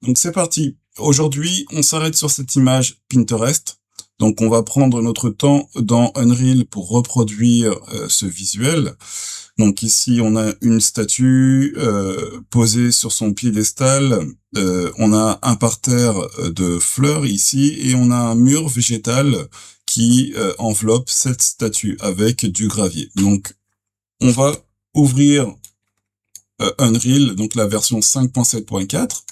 Donc c'est parti. Aujourd'hui, on s'arrête sur cette image Pinterest. Donc on va prendre notre temps dans Unreal pour reproduire ce visuel. Donc ici, on a une statue posée sur son piédestal. On a un parterre de fleurs ici et on a un mur végétal qui enveloppe cette statue avec du gravier. Donc on va ouvrir Unreal, donc la version 5.7.4.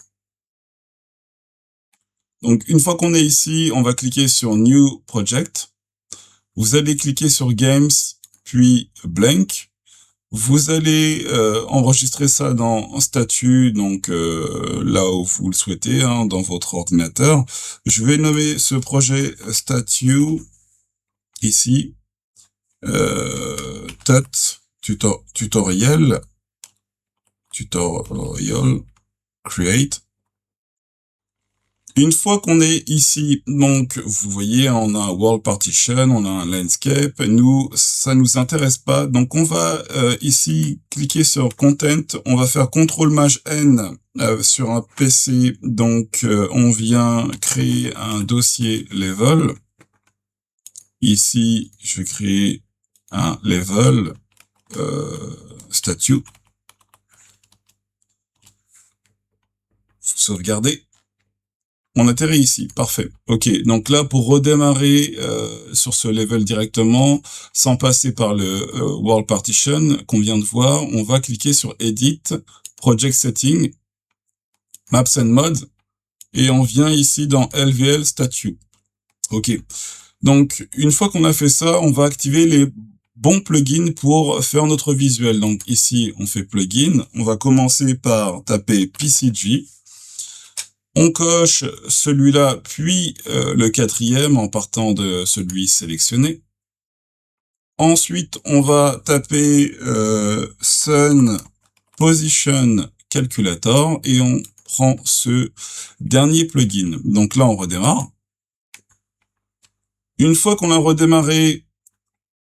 Donc, une fois qu'on est ici, on va cliquer sur New Project. Vous allez cliquer sur Games, puis Blank. Vous allez enregistrer ça dans Statue, donc là où vous le souhaitez, hein, dans votre ordinateur. Je vais nommer ce projet Statue, ici, tutorial, create. Une fois qu'on est ici, donc, vous voyez, on a un World Partition, on a un Landscape. Nous, ça nous intéresse pas. Donc, on va ici cliquer sur Content. On va faire CTRL-N sur un PC. Donc, on vient créer un dossier Level. Ici, je vais créer un Level Statue. Sauvegarder. On atterrit ici, parfait. Ok, donc là, pour redémarrer sur ce level directement, sans passer par le World Partition qu'on vient de voir, on va cliquer sur Edit, Project Setting, Maps and Mods, et on vient ici dans LVL Statue. Ok, donc une fois qu'on a fait ça, on va activer les bons plugins pour faire notre visuel. Donc ici, on fait Plugin, on va commencer par taper PCG. On coche celui-là, puis le quatrième en partant de celui sélectionné. Ensuite, on va taper Sun Position Calculator et on prend ce dernier plugin. Donc là, on redémarre. Une fois qu'on a redémarré,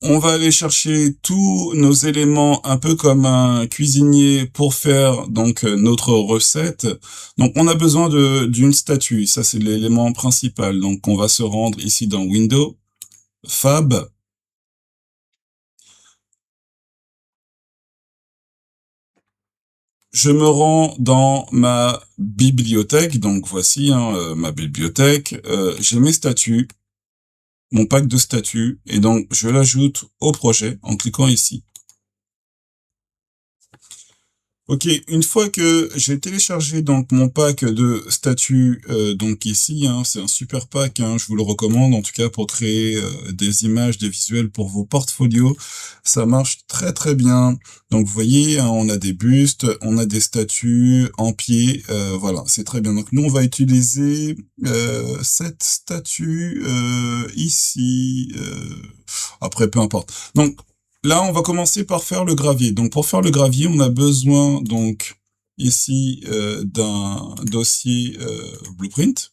on va aller chercher tous nos éléments un peu comme un cuisinier pour faire donc notre recette. Donc on a besoin d'une statue, ça c'est l'élément principal. Donc on va se rendre ici dans Window, Fab. Je me rends dans ma bibliothèque, donc voici ma bibliothèque. J'ai mes statues, mon pack de statues, et donc je l'ajoute au projet en cliquant ici. Ok, une fois que j'ai téléchargé donc mon pack de statues, donc ici, c'est un super pack, je vous le recommande en tout cas pour créer des images, des visuels pour vos portfolios, ça marche très très bien. Donc vous voyez, on a des bustes, on a des statues en pied, voilà, c'est très bien. Donc nous on va utiliser cette statue ici, après peu importe. Donc là, on va commencer par faire le gravier. Donc, pour faire le gravier, on a besoin, donc, ici, d'un dossier Blueprint.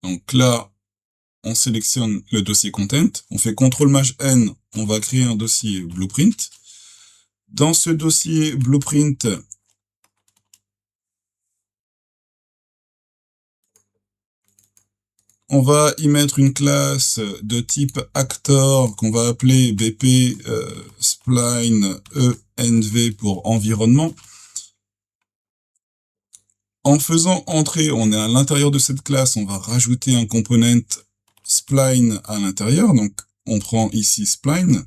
Donc là, on sélectionne le dossier Content. On fait CTRL-N, on va créer un dossier Blueprint. Dans ce dossier Blueprint, on va y mettre une classe de type actor qu'on va appeler BP spline env pour environnement. En faisant entrer, on est à l'intérieur de cette classe, on va rajouter un component spline à l'intérieur. Donc on prend ici spline.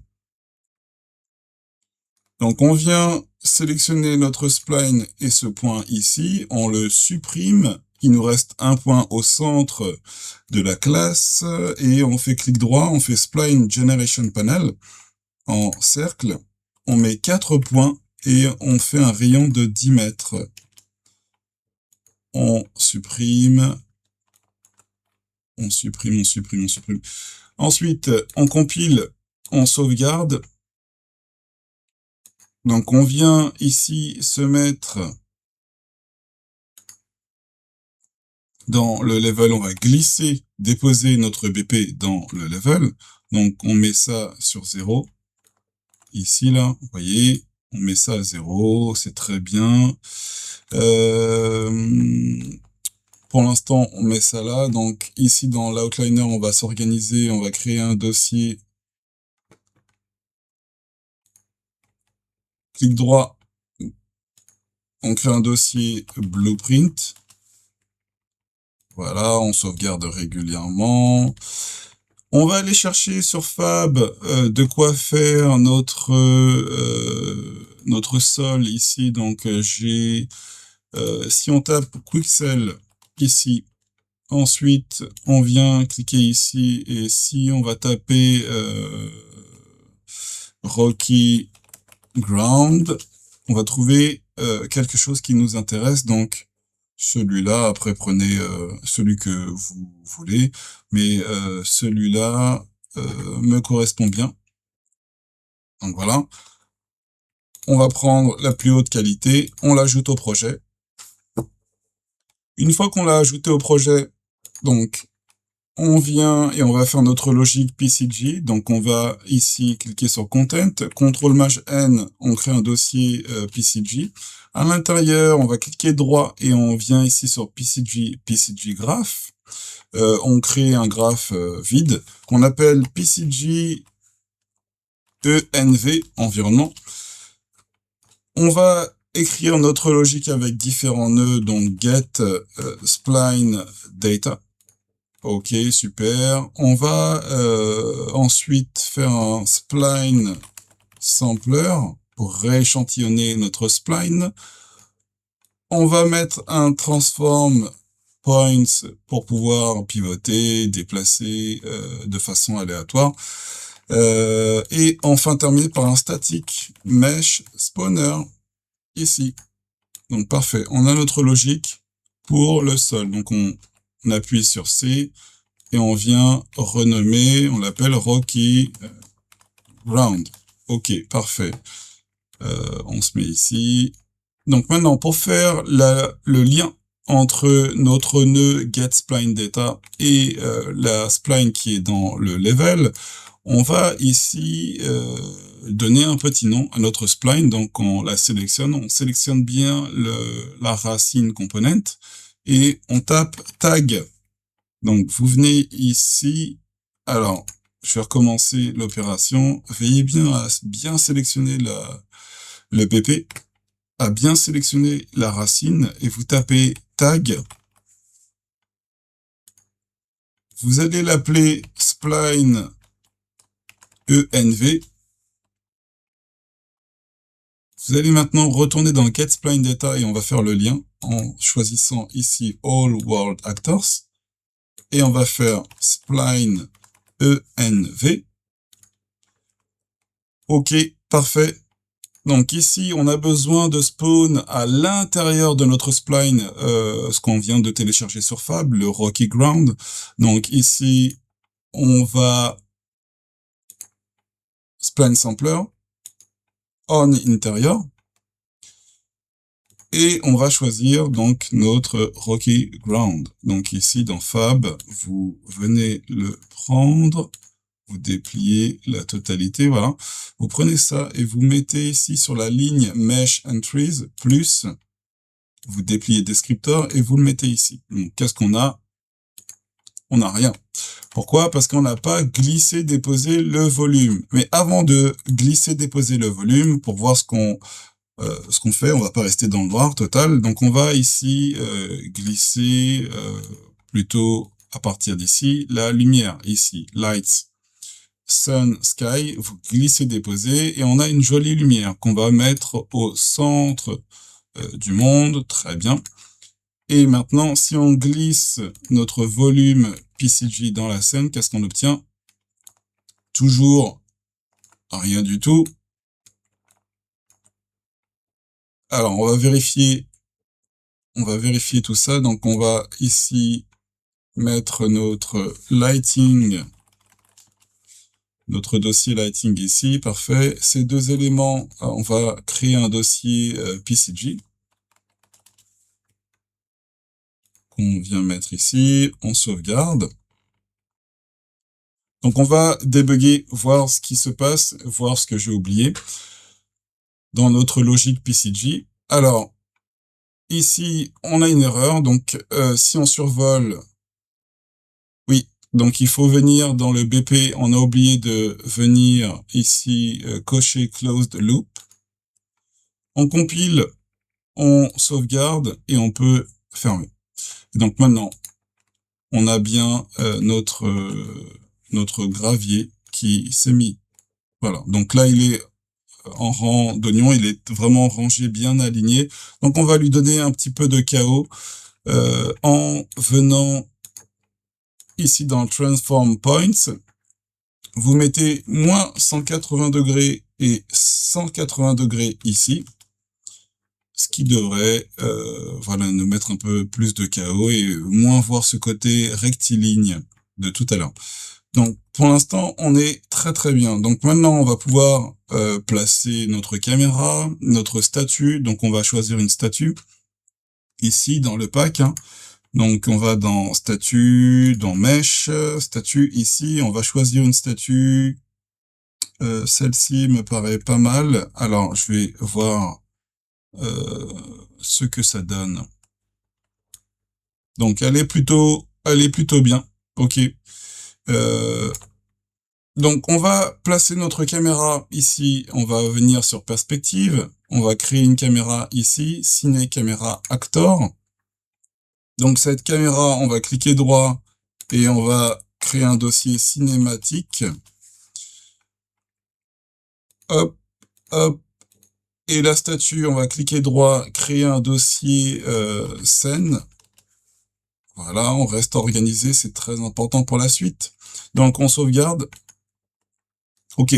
Donc on vient sélectionner notre spline et ce point ici, on le supprime. Il nous reste un point au centre de la classe et on fait clic droit, on fait Spline Generation Panel en cercle. On met 4 points et on fait un rayon de 10 mètres. On supprime. Ensuite, on compile, on sauvegarde. Donc on vient ici se mettre dans le level, on va glisser, déposer notre BP dans le level. Donc, on met ça sur 0. Ici, là, vous voyez, on met ça à 0, c'est très bien. Pour l'instant, on met ça là. Donc ici, dans l'outliner, on va s'organiser, on va créer un dossier. Clic droit, on crée un dossier blueprint. Voilà, on sauvegarde régulièrement. On va aller chercher sur Fab de quoi faire notre sol ici. Donc j'ai, si on tape Quixel ici, ensuite on vient cliquer ici et si on va taper Rocky Ground, on va trouver quelque chose qui nous intéresse. Donc celui-là, après prenez celui que vous voulez, mais celui-là me correspond bien. Donc voilà. On va prendre la plus haute qualité, on l'ajoute au projet. Une fois qu'on l'a ajouté au projet, donc on vient et on va faire notre logique PCG. Donc on va ici cliquer sur Content, CTRL-N, on crée un dossier PCG. À l'intérieur, on va cliquer droit et on vient ici sur PCG Graph. On crée un graphe vide qu'on appelle PCG ENV, environnement. On va écrire notre logique avec différents nœuds, donc get spline data. Ok, super. On va ensuite faire un spline sampler pour rééchantillonner notre spline. On va mettre un transform points pour pouvoir pivoter, déplacer de façon aléatoire. Et enfin terminer par un static mesh spawner ici. Donc parfait, on a notre logique pour le sol. Donc on appuie sur C et on vient renommer, on l'appelle Rocky Ground. Ok, parfait. On se met ici. Donc maintenant, pour faire le lien entre notre nœud getSplineData et la spline qui est dans le level, on va ici donner un petit nom à notre spline. Donc on la sélectionne, on sélectionne bien la racine component et on tape tag. Donc vous venez ici. Alors, je vais recommencer l'opération. Veillez bien à bien sélectionner le PP, à bien sélectionner la racine et vous tapez tag. Vous allez l'appeler spline ENV. Vous allez maintenant retourner dans getSplineData et on va faire le lien en choisissant ici All World Actors. Et on va faire spline ENV. Ok, parfait. Donc ici, on a besoin de spawn à l'intérieur de notre spline ce qu'on vient de télécharger sur Fab, le Rocky Ground. Donc ici, on va spline sampler on intérieur et on va choisir donc notre Rocky Ground. Donc ici dans Fab, vous venez le prendre, vous dépliez la totalité, voilà. Vous prenez ça et vous mettez ici sur la ligne Mesh Entries, plus, vous dépliez Descriptor et vous le mettez ici. Donc qu'est-ce qu'on a? On n'a rien. Pourquoi? Parce qu'on n'a pas glissé, déposé le volume. Mais avant de glisser, déposer le volume, pour voir ce qu'on fait, on va pas rester dans le noir total. Donc on va ici glisser plutôt à partir d'ici la lumière, ici, lights. Sun, Sky, vous glissez, déposez, et on a une jolie lumière qu'on va mettre au centre du monde, très bien. Et maintenant, si on glisse notre volume PCG dans la scène, qu'est-ce qu'on obtient? Toujours rien du tout. Alors, on va vérifier tout ça. Donc, on va ici mettre notre lighting, notre dossier lighting ici, parfait. Ces deux éléments, on va créer un dossier PCG qu'on vient mettre ici, on sauvegarde. Donc on va débugger, voir ce qui se passe, voir ce que j'ai oublié dans notre logique PCG. Alors, ici, on a une erreur. Donc, si on survole, oui, donc il faut venir dans le BP. On a oublié de venir ici cocher Closed Loop. On compile, on sauvegarde et on peut fermer. Donc maintenant, on a bien notre gravier qui s'est mis. Voilà. Donc là, il est en rang d'oignon, il est vraiment rangé, bien aligné. Donc on va lui donner un petit peu de chaos en venant ici dans Transform Points. Vous mettez moins 180 degrés et 180 degrés ici, ce qui devrait voilà, nous mettre un peu plus de chaos et moins voir ce côté rectiligne de tout à l'heure. Donc, pour l'instant, on est très très bien. Donc maintenant, on va pouvoir placer notre caméra, notre statue. Donc, on va choisir une statue ici dans le pack. Hein. Donc, on va dans statue, dans Mesh, statue ici. On va choisir une statue. Celle-ci me paraît pas mal. Alors, je vais voir ce que ça donne. Donc, elle est plutôt bien. Ok. Donc, on va placer notre caméra ici. On va venir sur perspective. On va créer une caméra ici, Ciné Caméra Actor. Donc, cette caméra, on va cliquer droit et on va créer un dossier cinématique. Hop, hop. Et la statue, on va cliquer droit, créer un dossier scène. Voilà, on reste organisé, c'est très important pour la suite. Donc, on sauvegarde. Ok,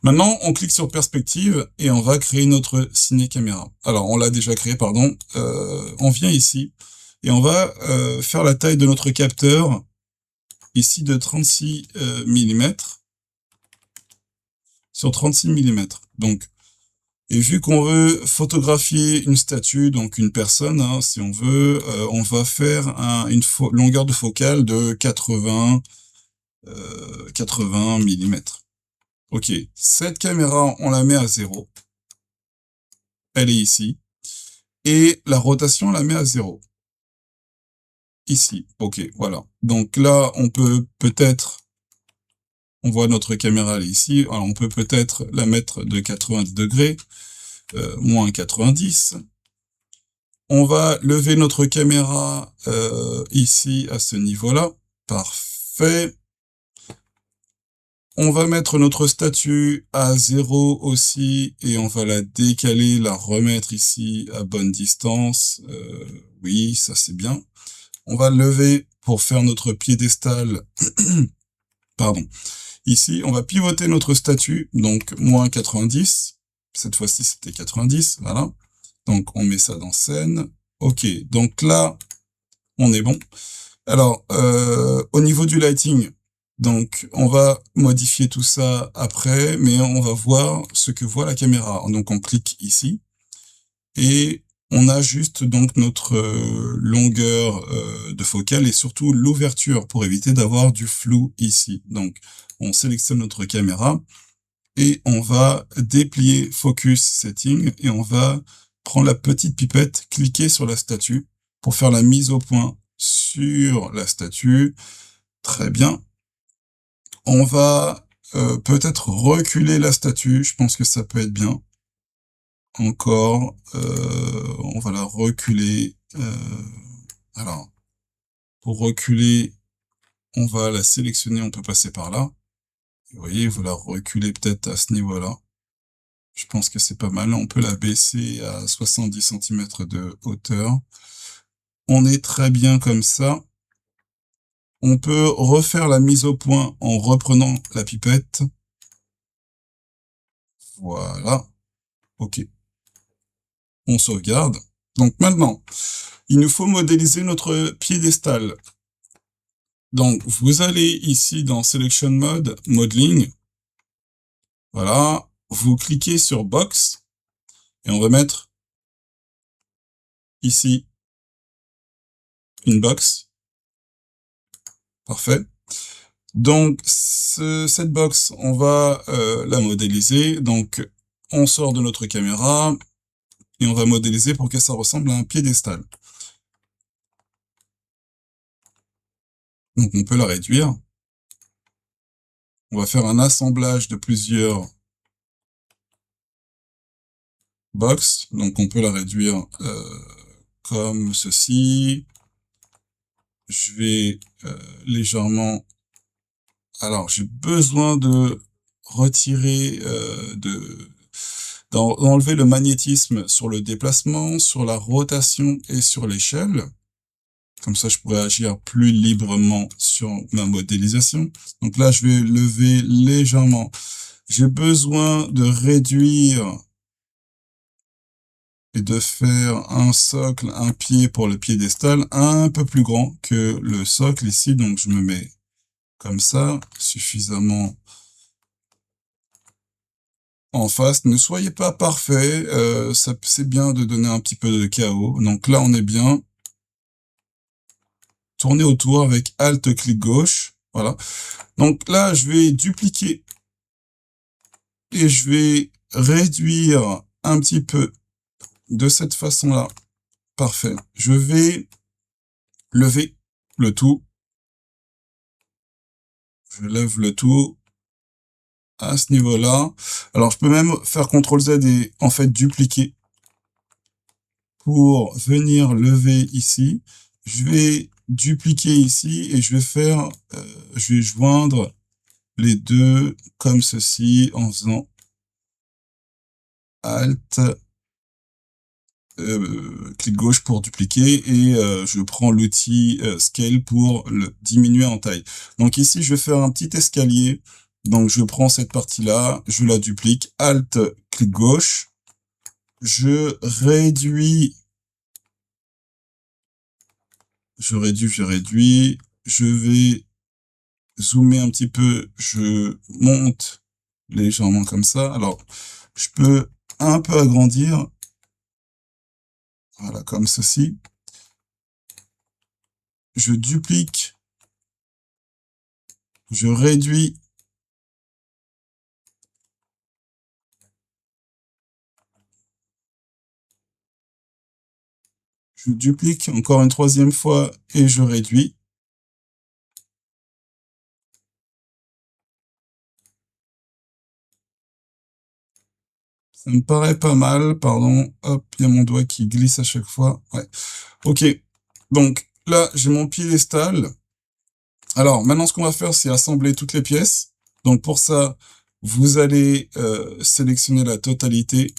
maintenant on clique sur perspective et on va créer notre ciné-caméra. Alors on l'a déjà créé, pardon. On vient ici et on va faire la taille de notre capteur ici de 36 mm sur 36 mm. Donc, et vu qu'on veut photographier une statue, donc une personne, hein, si on veut, on va faire une longueur de focale de 80 mm. Ok, cette caméra, on la met à 0. Elle est ici. Et la rotation, on la met à 0. Ici, ok, voilà. Donc là, on peut peut-être, on voit notre caméra, elle est ici. Alors, on peut peut-être la mettre de 90 degrés, moins 90. On va lever notre caméra ici, à ce niveau-là. Parfait. On va mettre notre statue à 0 aussi, et on va la décaler, la remettre ici à bonne distance. Oui, ça c'est bien. On va lever pour faire notre piédestal. Pardon. Ici, on va pivoter notre statue, donc moins 90. Cette fois-ci, c'était 90, voilà. Donc, on met ça dans scène. Ok, donc là, on est bon. Alors, au niveau du lighting, donc on va modifier tout ça après, mais on va voir ce que voit la caméra. Donc, on clique ici et on ajuste donc notre longueur de focale et surtout l'ouverture pour éviter d'avoir du flou ici. Donc, on sélectionne notre caméra et on va déplier Focus Setting et on va prendre la petite pipette, cliquer sur la statue pour faire la mise au point sur la statue. Très bien. On va peut-être reculer la statue. Je pense que ça peut être bien. Encore, on va la reculer. Alors, pour reculer, on va la sélectionner, on peut passer par là. Vous voyez, vous la reculez peut-être à ce niveau-là. Je pense que c'est pas mal. On peut la baisser à 70 cm de hauteur. On est très bien comme ça. On peut refaire la mise au point en reprenant la pipette. Voilà. Ok. On sauvegarde. Donc maintenant, il nous faut modéliser notre piédestal. Donc, vous allez ici dans Selection Mode, Modeling. Voilà. Vous cliquez sur Box. Et on va mettre ici une box. Parfait. Donc, cette box, on va la modéliser. Donc, on sort de notre caméra. et on va modéliser pour que ça ressemble à un piédestal. Donc on peut la réduire. On va faire un assemblage de plusieurs box, donc on peut la réduire comme ceci. Je vais légèrement... Alors, j'ai besoin de retirer, d'enlever le magnétisme sur le déplacement, sur la rotation et sur l'échelle. Comme ça, je pourrais agir plus librement sur ma modélisation. Donc là, je vais lever légèrement. J'ai besoin de réduire et de faire un socle, un pied pour le piédestal un peu plus grand que le socle ici. Donc, je me mets comme ça, suffisamment en face. Ne soyez pas parfait, c'est bien de donner un petit peu de chaos. Donc là, on est bien. Tourner autour avec Alt, clic gauche. Voilà. Donc là, je vais dupliquer et je vais réduire un petit peu de cette façon-là. Parfait. Je vais lever le tout. Je lève le tout à ce niveau-là. Alors, je peux même faire CTRL-Z et en fait dupliquer pour venir lever ici. Je vais dupliquer ici et je vais faire, je vais joindre les deux comme ceci en faisant Alt, clic gauche pour dupliquer et je prends l'outil Scale pour le diminuer en taille. Donc ici, je vais faire un petit escalier. Donc je prends cette partie-là, je la duplique, Alt, clic gauche, je réduis, je réduis, je vais zoomer un petit peu, je monte légèrement comme ça. Alors, je peux un peu agrandir, voilà, comme ceci. Je duplique, je réduis, je duplique encore une troisième fois et je réduis. Ça me paraît pas mal, pardon. Hop, il y a mon doigt qui glisse à chaque fois. Ouais. Ok. Donc là, j'ai mon piédestal. Alors maintenant, ce qu'on va faire, c'est assembler toutes les pièces. Donc pour ça, vous allez sélectionner la totalité.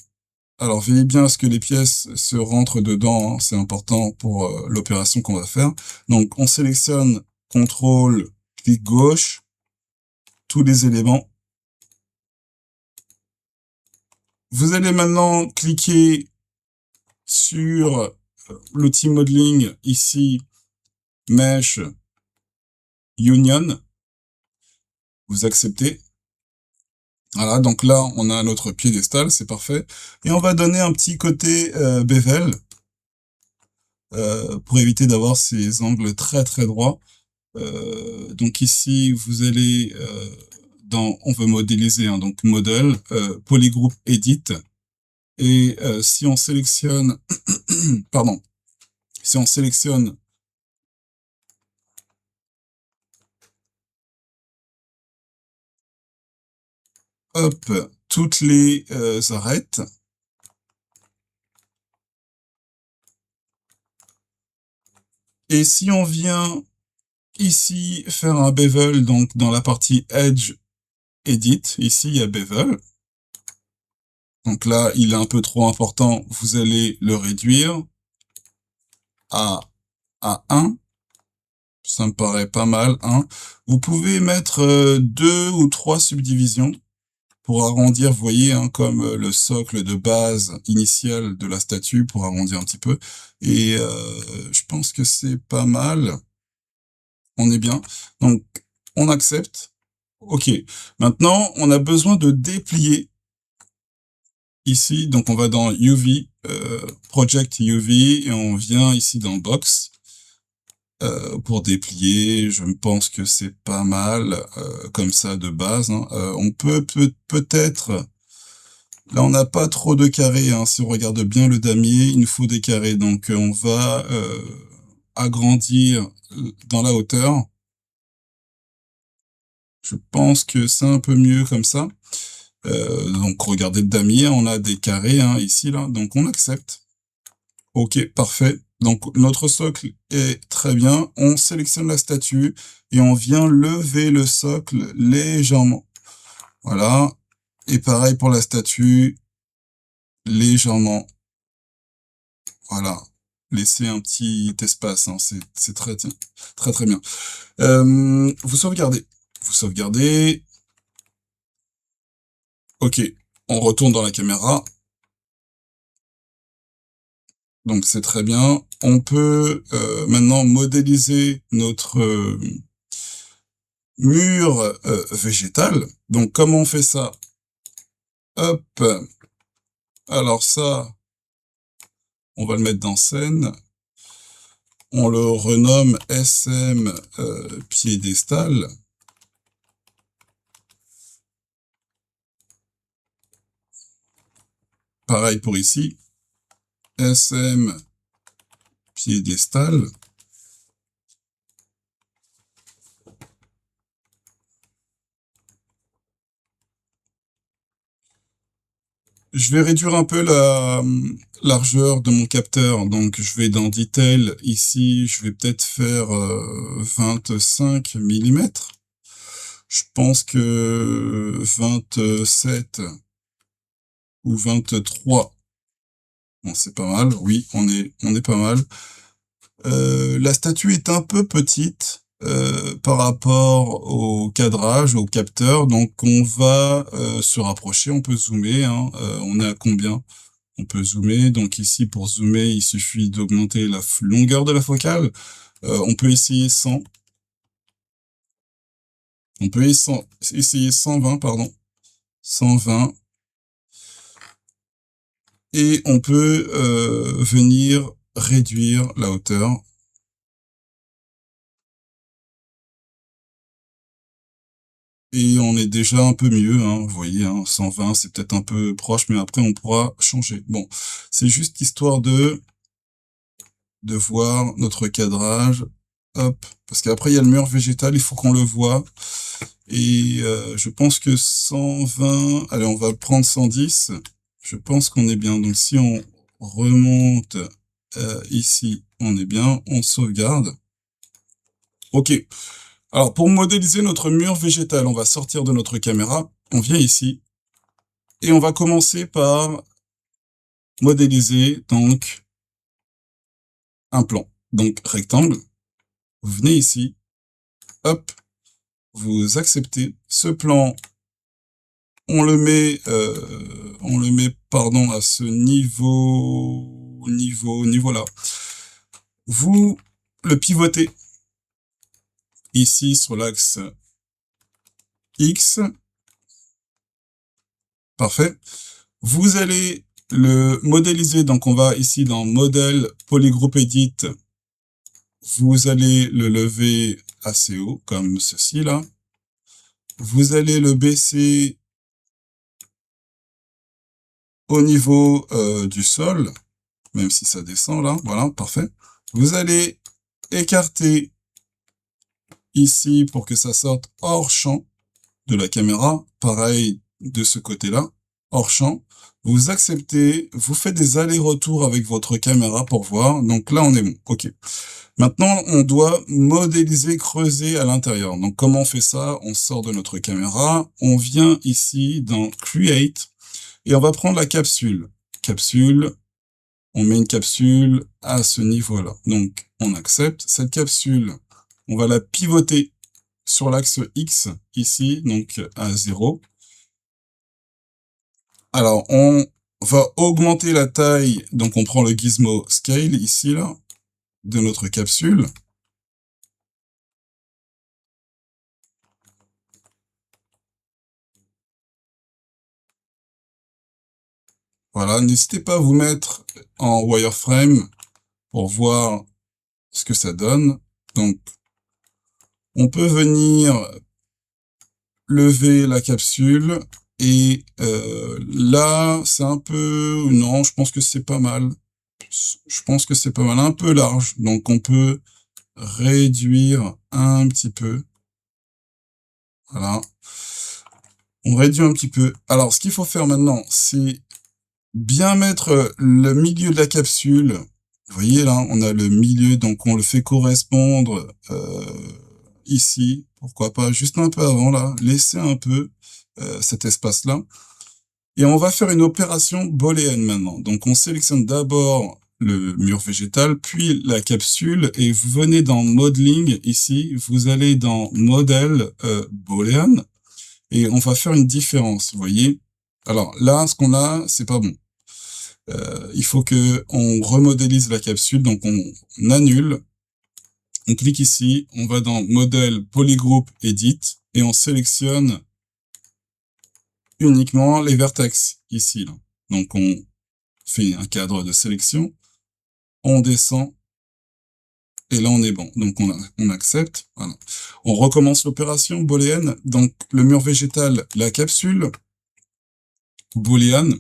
Alors veillez bien à ce que les pièces se rentrent dedans, hein. C'est important pour l'opération qu'on va faire. Donc on sélectionne CTRL, clic gauche, tous les éléments. Vous allez maintenant cliquer sur l'outil modeling ici, Mesh, Union. Vous acceptez. Voilà, donc là, on a notre piédestal, c'est parfait. Et on va donner un petit côté bevel pour éviter d'avoir ces angles très très droits. Donc ici, vous allez dans, on veut modéliser, hein, donc modèle, polygroup edit. Et si on sélectionne, pardon, si on sélectionne hop, toutes les arêtes, et si on vient ici faire un bevel, donc dans la partie Edge Edit, ici il y a bevel. Donc là, il est un peu trop important, vous allez le réduire à 1. Ça me paraît pas mal, 1. Vous pouvez mettre 2 ou 3 subdivisions pour arrondir, vous voyez, hein, comme le socle de base initial de la statue, pour arrondir un petit peu. Et je pense que c'est pas mal. On est bien. Donc, on accepte. OK. Maintenant, on a besoin de déplier ici. Donc, on va dans UV, Project UV, et on vient ici dans Box pour déplier. Je pense que c'est pas mal comme ça de base, hein. On peut peut-être Là, on n'a pas trop de carrés, hein. Si on regarde bien le damier, il nous faut des carrés. Donc, on va agrandir dans la hauteur. Je pense que c'est un peu mieux comme ça. Donc, regardez le damier, on a des carrés hein, ici, là. Donc, on accepte. Ok, parfait. Donc, notre socle est très bien. On sélectionne la statue et on vient lever le socle légèrement. Voilà. Et pareil pour la statue, légèrement. Voilà. Laissez un petit espace, hein. C'est très, très, très bien. Vous sauvegardez. Vous sauvegardez. Ok. On retourne dans la caméra. Donc, c'est très bien. On peut maintenant modéliser notre mur végétal. Donc, comment on fait ça? Hop. Alors ça, on va le mettre dans scène. On le renomme SM piédestal. Pareil pour ici. SM piédestal. Je vais réduire un peu la largeur de mon capteur. Donc, je vais dans Detail. Ici, je vais peut-être faire 25 mm. Je pense que 27 ou 23. Bon, c'est pas mal. Oui, on est pas mal. La statue est un peu petite par rapport au cadrage, au capteur. Donc, on va se rapprocher. On peut zoomer. Hein. On est à combien? On peut zoomer. Donc ici, pour zoomer, il suffit d'augmenter la longueur de la focale. On peut essayer 100. On peut essayer 120, pardon. 120. Et on peut venir réduire la hauteur. Et on est déjà un peu mieux, hein, vous voyez, hein, 120, c'est peut-être un peu proche, mais après on pourra changer. Bon, c'est juste histoire de voir notre cadrage. Hop, parce qu'après il y a le mur végétal, il faut qu'on le voit. Et je pense que 120, allez, on va prendre 110. Je pense qu'on est bien. Donc si on remonte ici, on est bien, on sauvegarde. Ok. Alors, pour modéliser notre mur végétal, on va sortir de notre caméra, on vient ici, et on va commencer par modéliser, donc, un plan. Donc, rectangle, vous venez ici, hop, vous acceptez. Ce plan, on le met, pardon, à ce niveau là. Vous le pivotez ici sur l'axe X. Parfait. Vous allez le modéliser, donc on va ici dans Modèle, Polygroup Edit. Vous allez le lever assez haut, comme ceci là. Vous allez le baisser au niveau du sol, même si ça descend là, voilà, parfait. Vous allez écarter ici pour que ça sorte hors champ de la caméra, pareil de ce côté-là, hors champ. Vous acceptez, vous faites des allers-retours avec votre caméra pour voir. Donc là, on est bon. OK. Maintenant, on doit modéliser, creuser à l'intérieur. Donc comment on fait ça? On sort de notre caméra, on vient ici dans Create et on va prendre la capsule. Capsule, on met une capsule à ce niveau-là. Donc on accepte. Cette capsule, on va la pivoter sur l'axe X, ici, donc à 0. Alors, on va augmenter la taille, donc on prend le gizmo scale, ici, là, de notre capsule. Voilà, n'hésitez pas à vous mettre en wireframe pour voir ce que ça donne. Donc, on peut venir lever la capsule Et là, c'est un peu... Non, je pense que c'est pas mal. Je pense que c'est pas mal, un peu large. Donc, on peut réduire un petit peu. Voilà. On réduit un petit peu. Alors, ce qu'il faut faire maintenant, c'est bien mettre le milieu de la capsule. Vous voyez là, on a le milieu, donc on le fait correspondre ici. Pourquoi pas juste un peu avant là, laisser un peu cet espace-là. Et on va faire une opération booléenne maintenant. Donc on sélectionne d'abord le mur végétal, puis la capsule, et vous venez dans Modeling ici, vous allez dans Modèle Boolean, et on va faire une différence, vous voyez. Alors là, ce qu'on a, c'est pas bon. Il faut que on remodélise la capsule, donc on annule, on clique ici, on va dans Modèle Polygroup Edit, et on sélectionne uniquement les vertex ici. Là. Donc on fait un cadre de sélection, on descend, et là on est bon. Donc on accepte, voilà. On recommence l'opération booléenne, donc le mur végétal, la capsule, booléen,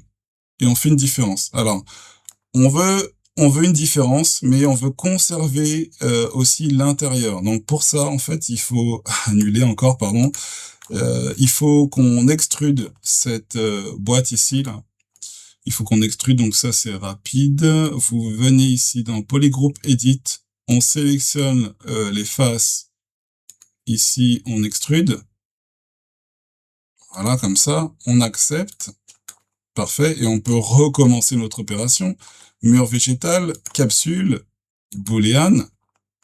et on fait une différence. Alors, on veut une différence, mais on veut conserver aussi l'intérieur. Donc pour ça, en fait, il faut annuler encore, pardon. Il faut qu'on extrude cette boîte ici, là. Il faut qu'on extrude, donc ça c'est rapide. Vous venez ici dans Polygroup Edit, on sélectionne les faces. Ici, on extrude. Voilà, comme ça, on accepte. Parfait, et on peut recommencer notre opération. Mur végétal, capsule, booléen,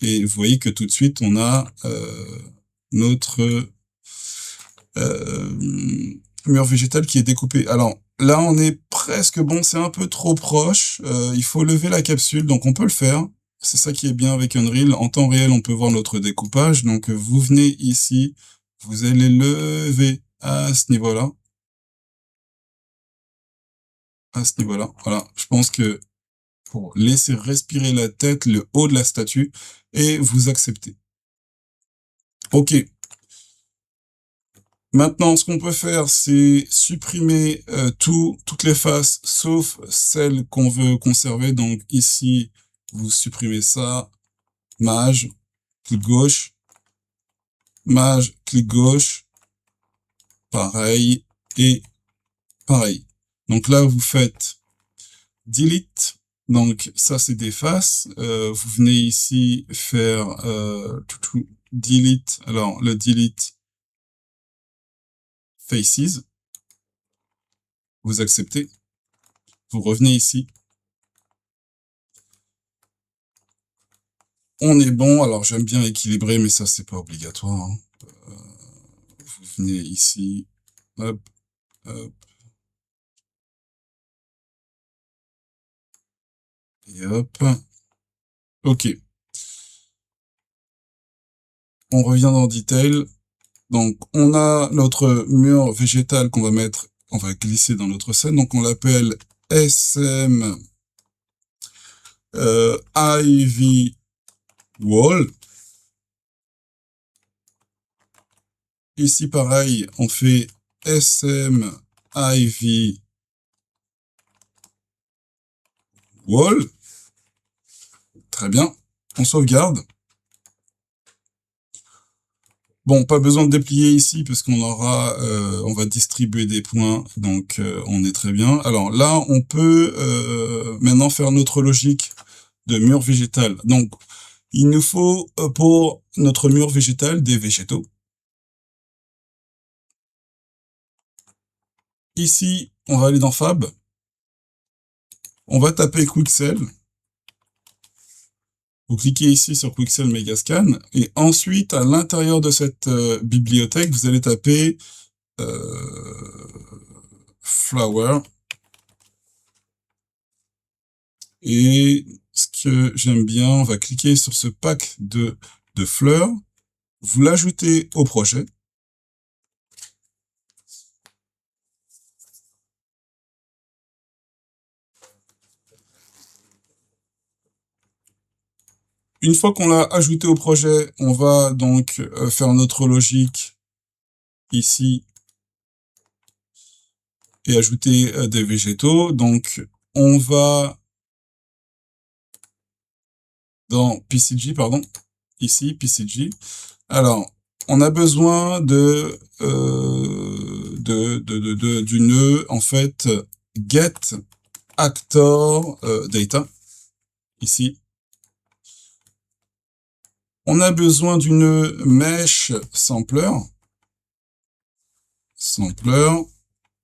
et vous voyez que tout de suite, on a notre mur végétal qui est découpé. Alors, là, on est presque bon, c'est un peu trop proche. Il faut lever la capsule, donc on peut le faire. C'est ça qui est bien avec Unreal. En temps réel, on peut voir notre découpage. Donc, vous venez ici, vous allez lever à ce niveau-là. À ce niveau-là, voilà. Je pense que pour laisser respirer la tête, le haut de la statue, et vous acceptez. Ok. Maintenant, ce qu'on peut faire, c'est supprimer toutes les faces, sauf celles qu'on veut conserver. Donc ici, vous supprimez ça. Mage, clic gauche. Mage, clic gauche. Pareil. Et pareil. Donc là, vous faites delete. Donc ça, c'est des faces. Vous venez ici faire delete. Alors, le delete faces. Vous acceptez. Vous revenez ici. On est bon. Alors, j'aime bien équilibrer, mais ça, c'est pas obligatoire. Hein. Vous venez ici. Hop, hop. Et hop. Ok. On revient dans Detail. Donc, on a notre mur végétal qu'on va mettre, on va glisser dans notre scène. Donc, on l'appelle SM Ivy Wall. Ici, pareil, on fait SM Ivy Wall. Très bien. On sauvegarde. Bon, pas besoin de déplier ici parce qu'on aura, on va distribuer des points, donc on est très bien. Alors là, on peut maintenant faire notre logique de mur végétal. Donc, il nous faut pour notre mur végétal des végétaux. Ici, on va aller dans Fab. On va taper Quixel. Vous cliquez ici sur Quixel Megascan. Et ensuite, à l'intérieur de cette bibliothèque, vous allez taper Flower. Et ce que j'aime bien, on va cliquer sur ce pack de fleurs. Vous l'ajoutez au projet. Une fois qu'on l'a ajouté au projet, on va donc faire notre logique ici. et ajouter des végétaux. Donc, on va dans PCG, pardon, ici, PCG. Alors, on a besoin du nœud, en fait, get actor data, ici. On a besoin du nœud mesh sampler,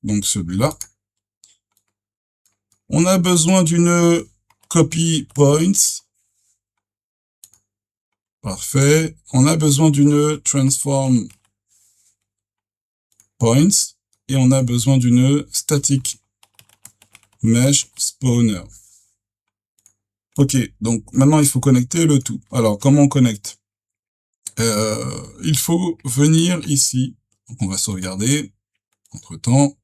donc celui-là. On a besoin du nœud copy points, parfait. On a besoin du nœud transform points, et on a besoin du nœud static mesh spawner. Ok, donc maintenant il faut connecter le tout. Alors comment on connecte? Il faut venir ici, donc on va sauvegarder entre temps.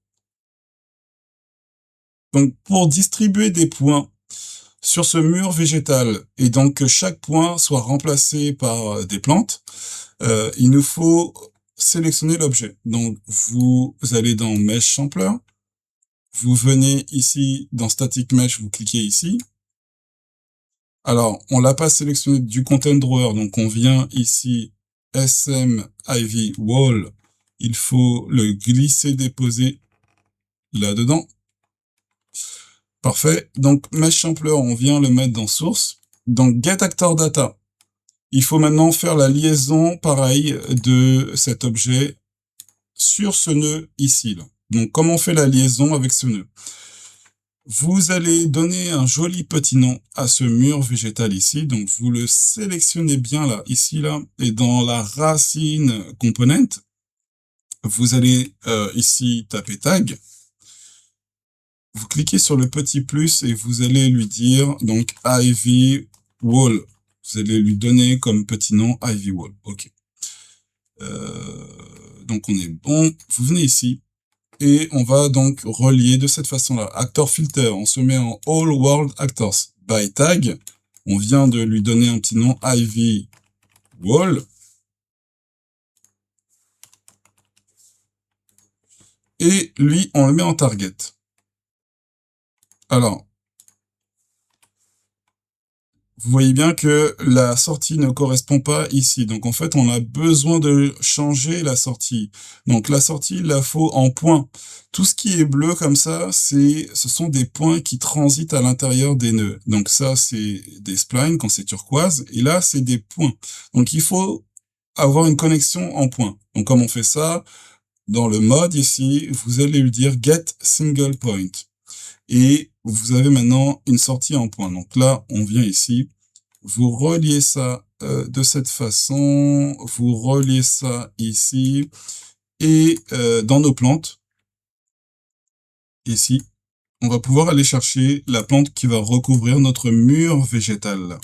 Donc pour distribuer des points sur ce mur végétal et donc que chaque point soit remplacé par des plantes, il nous faut sélectionner l'objet. Donc vous allez dans Mesh Sampler, vous venez ici dans Static Mesh, vous cliquez ici. Alors, on l'a pas sélectionné du Content Drawer, donc on vient ici, SM Ivy Wall, il faut le glisser-déposer là-dedans. Parfait. Donc, Mesh Sampler, on vient le mettre dans Source. Donc, Get Actor Data. Il faut maintenant faire la liaison, pareil, de cet objet sur ce nœud ici. Là. Donc, comment on fait la liaison avec ce nœud? Vous allez donner un joli petit nom à ce mur végétal ici. Donc, vous le sélectionnez bien là, ici, là. Et dans la racine component, vous allez ici taper tag. Vous cliquez sur le petit plus et vous allez lui dire, donc, Ivy Wall. Vous allez lui donner comme petit nom Ivy Wall. OK. Donc, on est bon. Vous venez ici. Et on va donc relier de cette façon-là. Actor filter, on se met en All World Actors. By tag, on vient de lui donner un petit nom, Ivy Wall. Et lui, on le met en target. Alors, vous voyez bien que la sortie ne correspond pas ici. Donc, en fait, on a besoin de changer la sortie. Donc, la sortie, il la faut en points. Tout ce qui est bleu comme ça, ce sont des points qui transitent à l'intérieur des nœuds. Donc, ça, c'est des splines quand c'est turquoise. Et là, c'est des points. Donc, il faut avoir une connexion en points. Donc, comme on fait ça, dans le mode ici, vous allez lui dire get single point. Et vous avez maintenant une sortie en point. Donc là, on vient ici, vous reliez ça de cette façon, vous reliez ça ici, et dans nos plantes, ici, on va pouvoir aller chercher la plante qui va recouvrir notre mur végétal.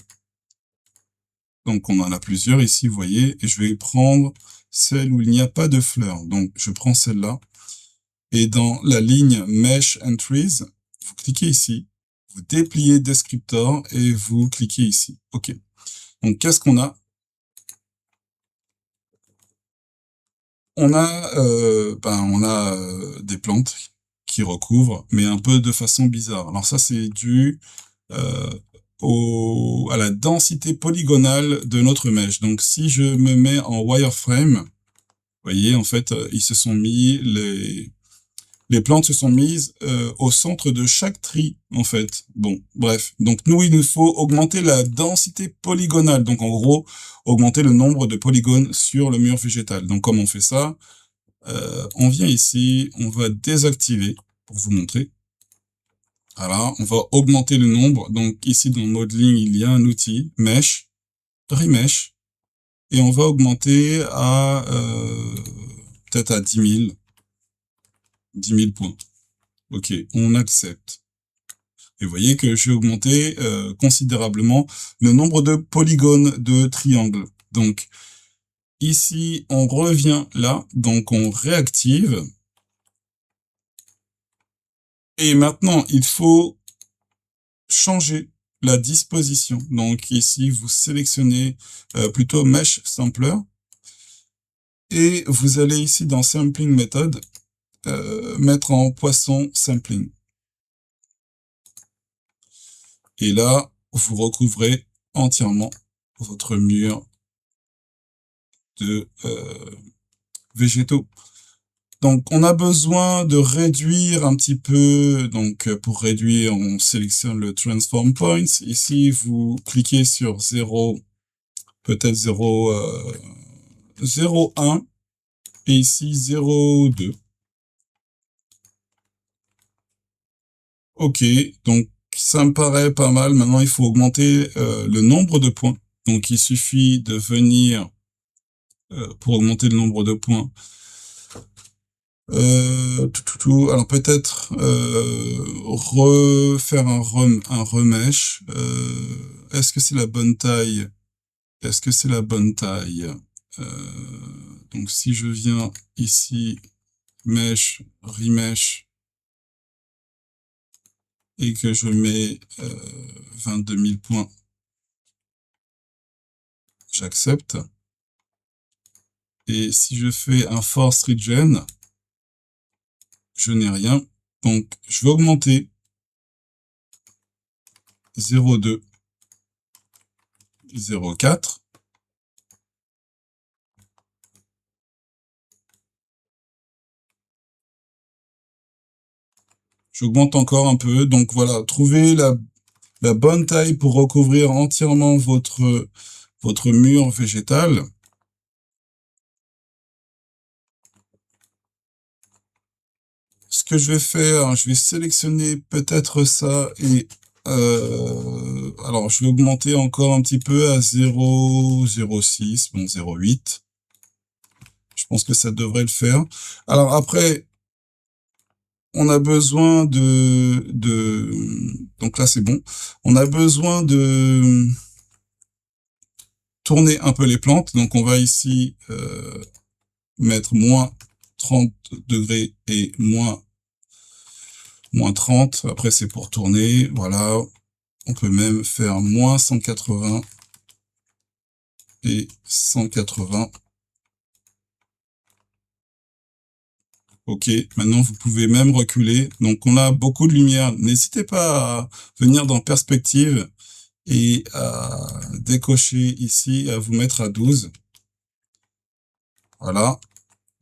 Donc on en a plusieurs ici, vous voyez, et je vais prendre celle où il n'y a pas de fleurs. Donc je prends celle-là, et dans la ligne Mesh Entries, vous cliquez ici, vous dépliez Descriptor et vous cliquez ici. OK. Donc, qu'est-ce qu'on a? On a des plantes qui recouvrent, mais un peu de façon bizarre. Alors ça, c'est dû à la densité polygonale de notre mesh. Donc, si je me mets en wireframe, vous voyez, en fait, ils se sont mis les plantes se sont mises au centre de chaque tri, en fait. Bon, bref. Donc, nous, il nous faut augmenter la densité polygonale. Donc, en gros, augmenter le nombre de polygones sur le mur végétal. Donc, comme on fait ça? On vient ici, on va désactiver pour vous montrer. Voilà, on va augmenter le nombre. Donc, ici, dans Modeling, il y a un outil, Mesh, Remesh, et on va augmenter à peut-être à 10 000 points. OK, on accepte. Et vous voyez que j'ai augmenté considérablement le nombre de polygones de triangles. Donc, ici, on revient là, donc on réactive. Et maintenant, il faut changer la disposition. Donc ici, vous sélectionnez plutôt Mesh Sampler. Et vous allez ici dans Sampling Method. mettre en poisson sampling. Et là, vous recouvrez entièrement votre mur de végétaux. Donc, on a besoin de réduire un petit peu. Donc, pour réduire, on sélectionne le Transform Points. Ici, vous cliquez sur 0, peut-être 0,1. Et ici, 0,2. Ok, donc ça me paraît pas mal. Maintenant, il faut augmenter le nombre de points. Donc, il suffit de venir, pour augmenter le nombre de points, alors peut-être refaire un remesh. Est-ce que c'est la bonne taille? Est-ce que c'est la bonne taille? Donc si je viens ici, mesh, remesh, et que je mets 22 000 points, j'accepte. Et si je fais un force regen, je n'ai rien. Donc je vais augmenter 0,2, 0,4. J'augmente encore un peu. Donc voilà, trouvez la bonne taille pour recouvrir entièrement votre mur végétal. Ce que je vais faire, je vais sélectionner peut-être ça et alors je vais augmenter encore un petit peu à 0,06, bon 0,8. Je pense que ça devrait le faire. Alors après, on a besoin donc là c'est bon. On a besoin de tourner un peu les plantes. Donc on va ici mettre moins 30 degrés et moins 30. Après c'est pour tourner. Voilà. On peut même faire moins 180 et 180. Ok, maintenant vous pouvez même reculer. Donc on a beaucoup de lumière. N'hésitez pas à venir dans perspective et à décocher ici, à vous mettre à 12. Voilà.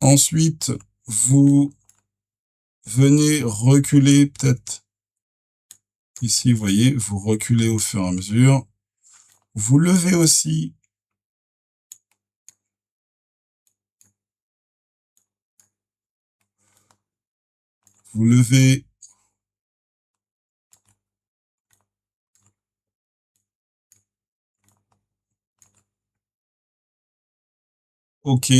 Ensuite, vous venez reculer peut-être ici, vous voyez, vous reculez au fur et à mesure. Vous levez aussi. Vous levez. Ok.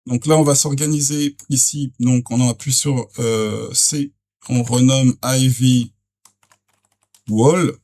Donc là, on va s'organiser ici. Donc on appuie sur C. On renomme Ivy Wall.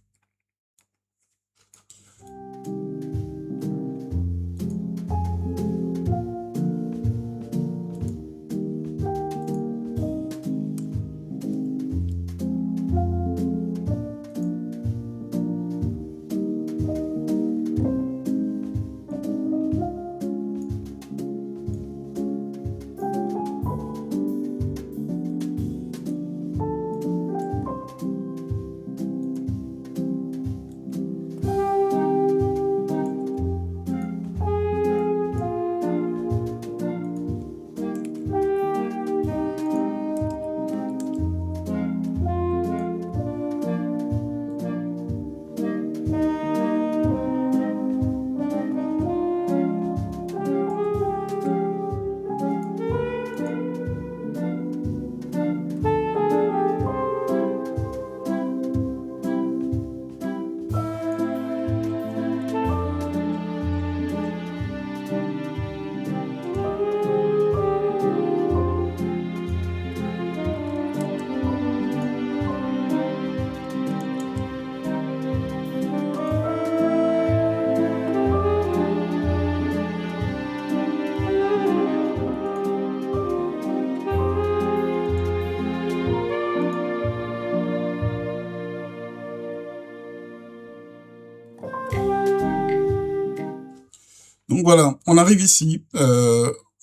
Donc voilà, on arrive ici.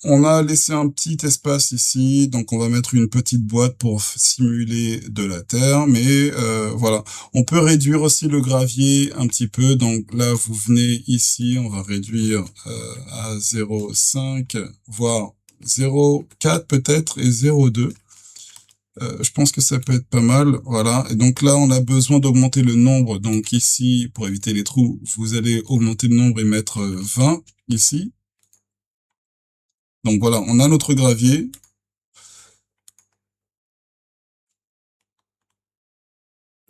On a laissé un petit espace ici, donc on va mettre une petite boîte pour simuler de la terre, mais voilà. On peut réduire aussi le gravier un petit peu, donc là vous venez ici, on va réduire à 0,5, voire 0,4 peut-être, et 0,2. Je pense que ça peut être pas mal, voilà. Et donc là, on a besoin d'augmenter le nombre. Donc ici, pour éviter les trous, vous allez augmenter le nombre et mettre 20 ici. Donc voilà, on a notre gravier.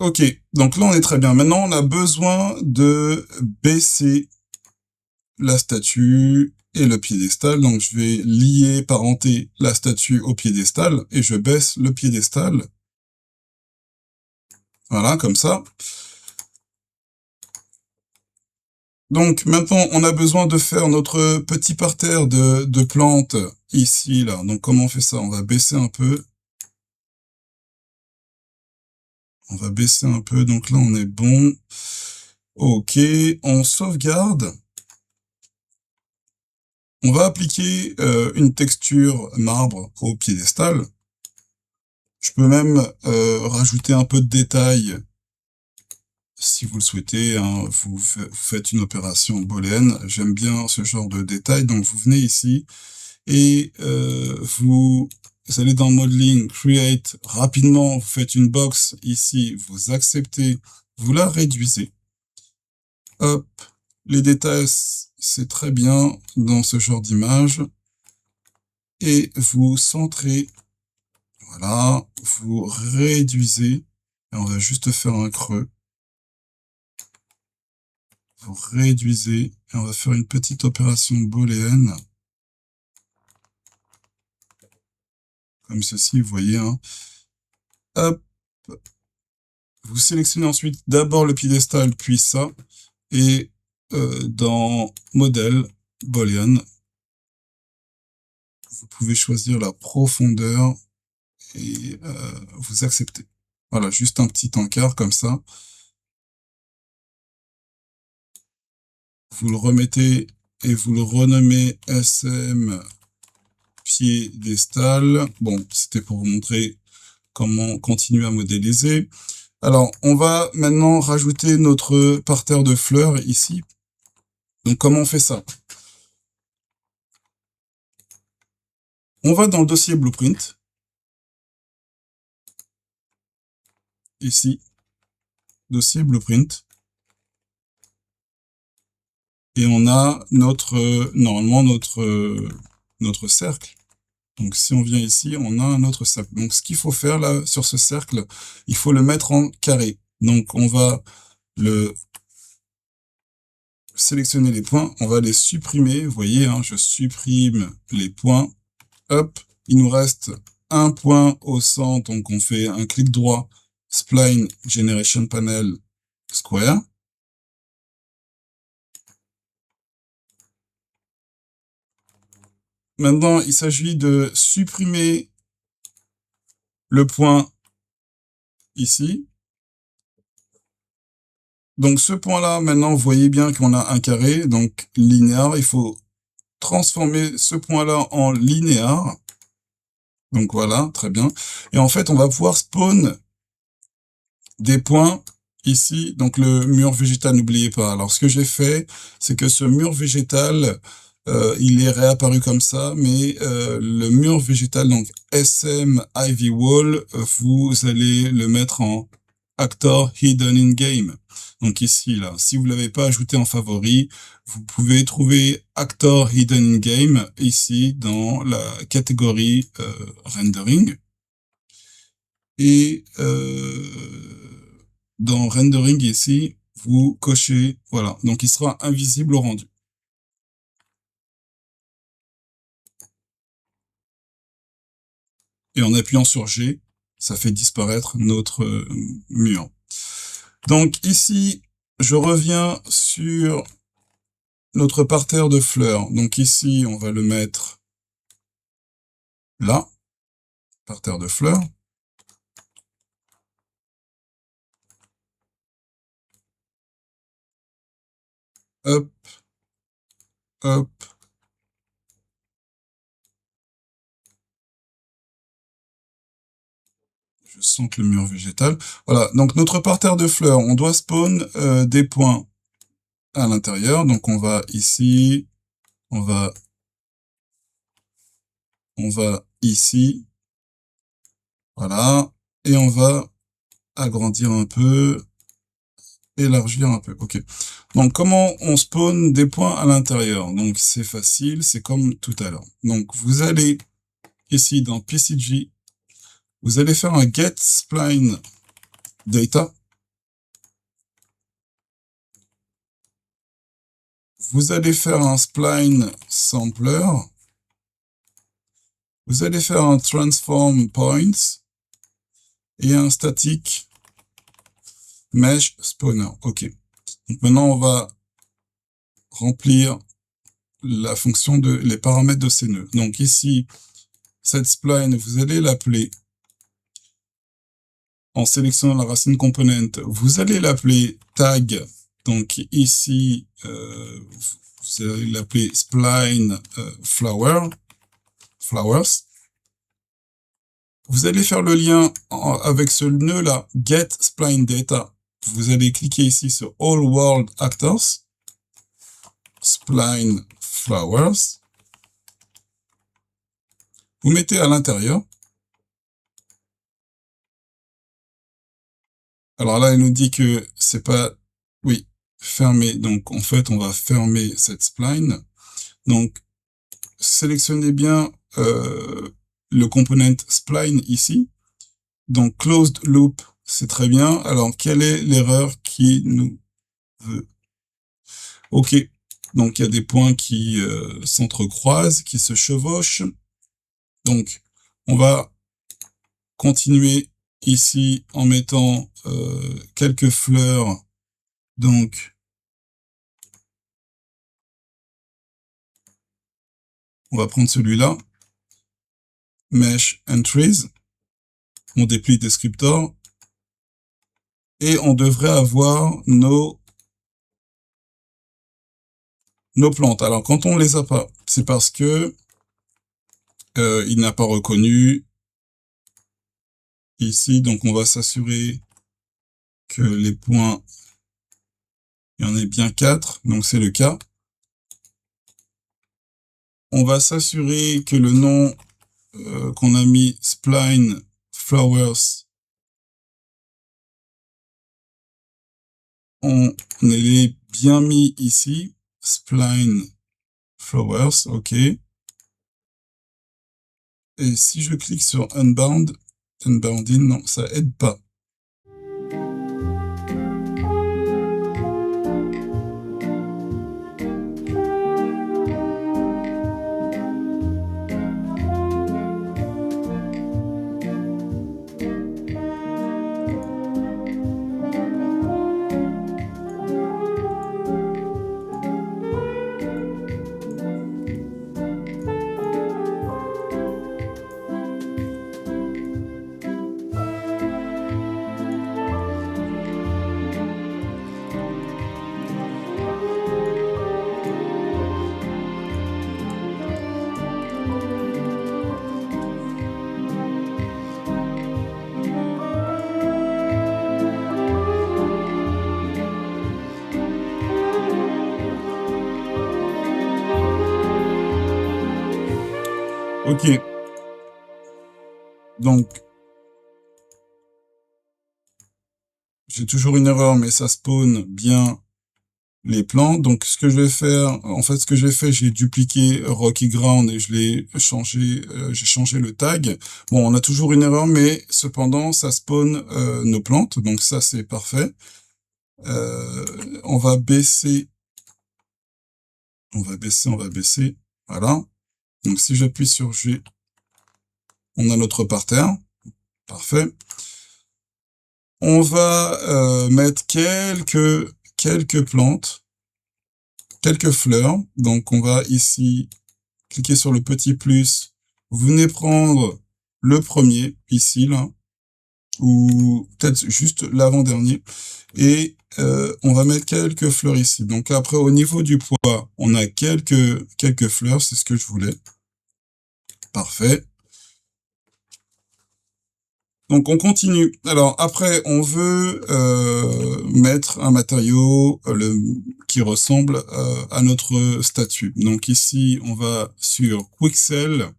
Ok, donc là, on est très bien. Maintenant, on a besoin de baisser la statue et le piédestal. Donc je vais lier, parenter la statue au piédestal et je baisse le piédestal. Voilà, comme ça. Donc maintenant, on a besoin de faire notre petit parterre de plantes ici, là. Donc comment on fait ça? On va baisser un peu. On va baisser un peu, donc là on est bon. Ok, on sauvegarde. On va appliquer une texture marbre au piédestal. Je peux même rajouter un peu de détails si vous le souhaitez, hein, vous faites une opération booléenne. J'aime bien ce genre de détails. Donc vous venez ici et vous allez dans Modeling, Create, rapidement, vous faites une box ici, vous acceptez, vous la réduisez. Hop, les détails, c'est très bien dans ce genre d'image. Et vous centrez, voilà, vous réduisez, et on va juste faire un creux. Vous réduisez, et on va faire une petite opération booléenne. Comme ceci, vous voyez, hein. Hop. Vous sélectionnez ensuite d'abord le piédestal, puis ça. Et dans Modèle, Boolean, vous pouvez choisir la profondeur et vous acceptez. Voilà, juste un petit encart comme ça. Vous le remettez et vous le renommez SM piédestal. Bon, c'était pour vous montrer comment continuer à modéliser. Alors, on va maintenant rajouter notre parterre de fleurs ici. Donc, comment on fait ça? On va dans le dossier Blueprint. Ici, dossier Blueprint. Et on a normalement notre cercle. Donc, si on vient ici, on a un autre cercle. Donc, ce qu'il faut faire là, sur ce cercle, il faut le mettre en carré. Donc, on va sélectionner les points, on va les supprimer. Vous voyez, hein, je supprime les points. Hop, il nous reste un point au centre. Donc, on fait un clic droit, Spline Generation Panel Square. Maintenant, il s'agit de supprimer le point ici. Donc, ce point-là, maintenant, vous voyez bien qu'on a un carré, donc linéaire. Il faut transformer ce point-là en linéaire. Donc, voilà, très bien. Et en fait, on va pouvoir spawn des points ici. Donc, le mur végétal, n'oubliez pas. Alors, ce que j'ai fait, c'est que ce mur végétal, il est réapparu comme ça, mais le mur végétal, donc SM Ivy Wall, vous allez le mettre en Actor Hidden in Game. Donc ici, là, si vous l'avez pas ajouté en favori, vous pouvez trouver Actor Hidden in Game ici dans la catégorie Rendering. Et dans Rendering ici, vous cochez, voilà, donc il sera invisible au rendu. Et en appuyant sur G, ça fait disparaître notre mur. Donc ici, je reviens sur notre parterre de fleurs. Donc ici, on va le mettre là, parterre de fleurs. Hop. Hop. Je sens que le mur végétal. Voilà, donc notre parterre de fleurs, on doit spawn des points à l'intérieur. Donc on va ici, on va ici, voilà, et on va agrandir un peu, élargir un peu. Ok. Donc comment on spawn des points à l'intérieur? Donc c'est facile, c'est comme tout à l'heure. Donc vous allez ici dans PCG, vous allez faire un get spline data. Vous allez faire un spline sampler. Vous allez faire un transform points et un static mesh spawner. Ok. Donc maintenant, on va remplir la fonction de les paramètres de ces nœuds. Donc ici, cette spline, vous allez l'appeler en sélectionnant la racine component. Vous allez l'appeler tag. Donc ici, vous allez l'appeler spline flowers. Vous allez faire le lien avec ce nœud-là, get spline data. Vous allez cliquer ici sur all world actors, spline flowers. Vous mettez à l'intérieur. Alors là, il nous dit que c'est pas, oui, fermé. Donc en fait, on va fermer cette spline. Donc sélectionnez bien le component spline ici. Donc closed loop, c'est très bien. Alors quelle est l'erreur qui nous veut? Ok, donc il y a des points qui s'entrecroisent, qui se chevauchent. Donc on va continuer ici en mettant quelques fleurs. Donc on va prendre celui-là. Mesh entries. On déplie descriptor. Et on devrait avoir nos plantes. Alors quand on les a pas, c'est parce que il n'a pas reconnu ici. Donc on va s'assurer que les points, il y en ait bien 4. Donc c'est le cas. On va s'assurer que le nom qu'on a mis spline flowers, on est bien mis ici. Spline flowers, ok. Et si je clique sur unbound in, non, ça aide pas. Ok. Donc, j'ai toujours une erreur, mais ça spawn bien les plantes. Donc, ce que je vais faire, en fait, ce que j'ai fait, j'ai dupliqué Rocky Ground et je l'ai changé, j'ai changé le tag. Bon, on a toujours une erreur, mais cependant, ça spawn nos plantes. Donc ça, c'est parfait. On va baisser. On va baisser. Voilà. Donc, si j'appuie sur G, on a notre parterre. Parfait. On va mettre quelques plantes, quelques fleurs. Donc, on va ici cliquer sur le petit plus. Vous venez prendre le premier, ici, là. ou peut-être juste l'avant-dernier. Et on va mettre quelques fleurs ici. Donc après, au niveau du poids, on a quelques fleurs, c'est ce que je voulais. Parfait. Donc on continue. Alors après, on veut mettre un matériau qui ressemble à notre statue. Donc ici, on va sur Quixel.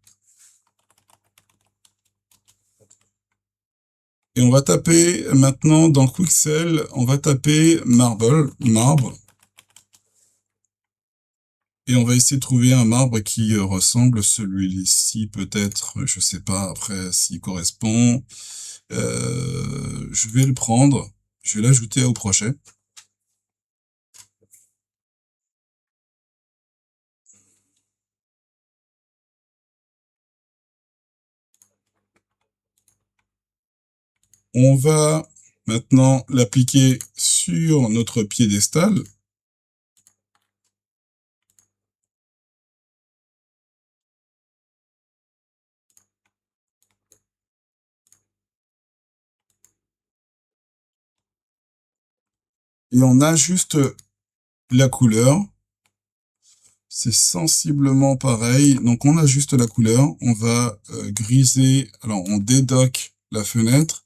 Et on va taper maintenant dans Quixel, on va taper marbre. Et on va essayer de trouver un marbre qui ressemble, celui-ci peut-être, je sais pas après s'il correspond. Je vais le prendre, je vais l'ajouter au projet. On va maintenant l'appliquer sur notre piédestal. Et on ajuste la couleur. C'est sensiblement pareil. Donc on ajuste la couleur. On va griser. Alors on dédoque la fenêtre.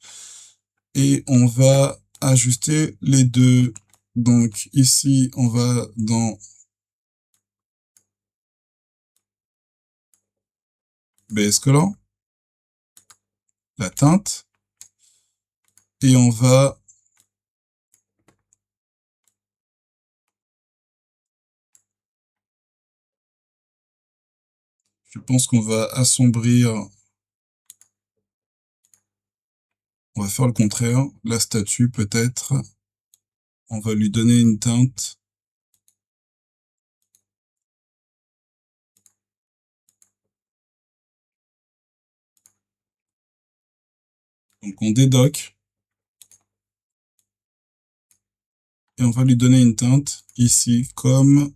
Et on va ajuster les deux. Donc ici, on va dans Base Color, la teinte, et on va je pense qu'on va assombrir, on va faire le contraire, la statue peut-être, on va lui donner une teinte. Donc on dédoque, et on va lui donner une teinte ici, comme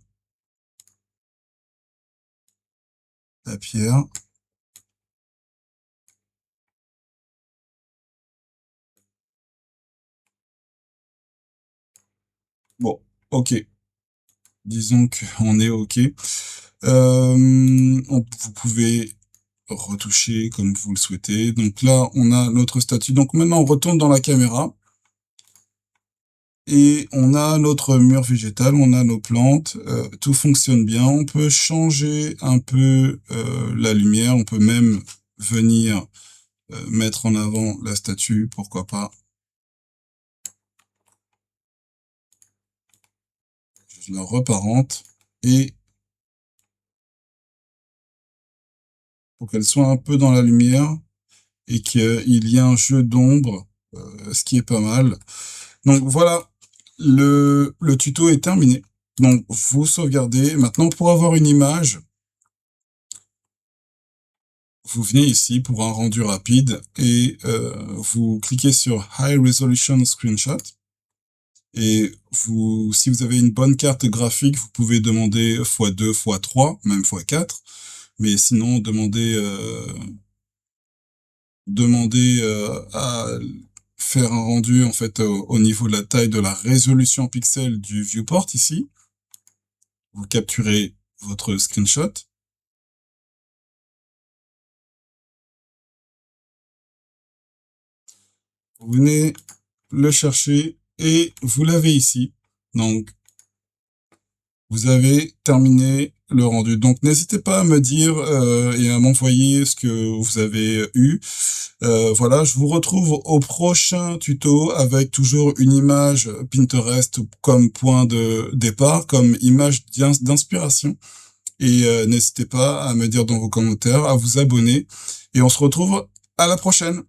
la pierre. Bon, ok. Disons qu'on est ok. Vous pouvez retoucher comme vous le souhaitez. Donc là, on a notre statue. Donc maintenant, on retourne dans la caméra. Et on a notre mur végétal, on a nos plantes, tout fonctionne bien. On peut changer un peu la lumière, on peut même venir mettre en avant la statue, pourquoi pas. Je la reparente et pour qu'elle soit un peu dans la lumière et qu'il y ait un jeu d'ombre, ce qui est pas mal. Donc voilà, le tuto est terminé. Donc vous sauvegardez. Maintenant, pour avoir une image, vous venez ici pour un rendu rapide et vous cliquez sur High Resolution Screenshot. Et si vous avez une bonne carte graphique, vous pouvez demander x2, x3, même x4. Mais sinon, demandez à faire un rendu en fait au niveau de la taille de la résolution pixel du viewport ici. Vous capturez votre screenshot. Vous venez le chercher et vous l'avez ici. Donc, vous avez terminé le rendu. Donc, n'hésitez pas à me dire et à m'envoyer ce que vous avez eu. Voilà, je vous retrouve au prochain tuto avec toujours une image Pinterest comme point de départ, comme image d'inspiration. Et n'hésitez pas à me dire dans vos commentaires, à vous abonner. Et on se retrouve à la prochaine.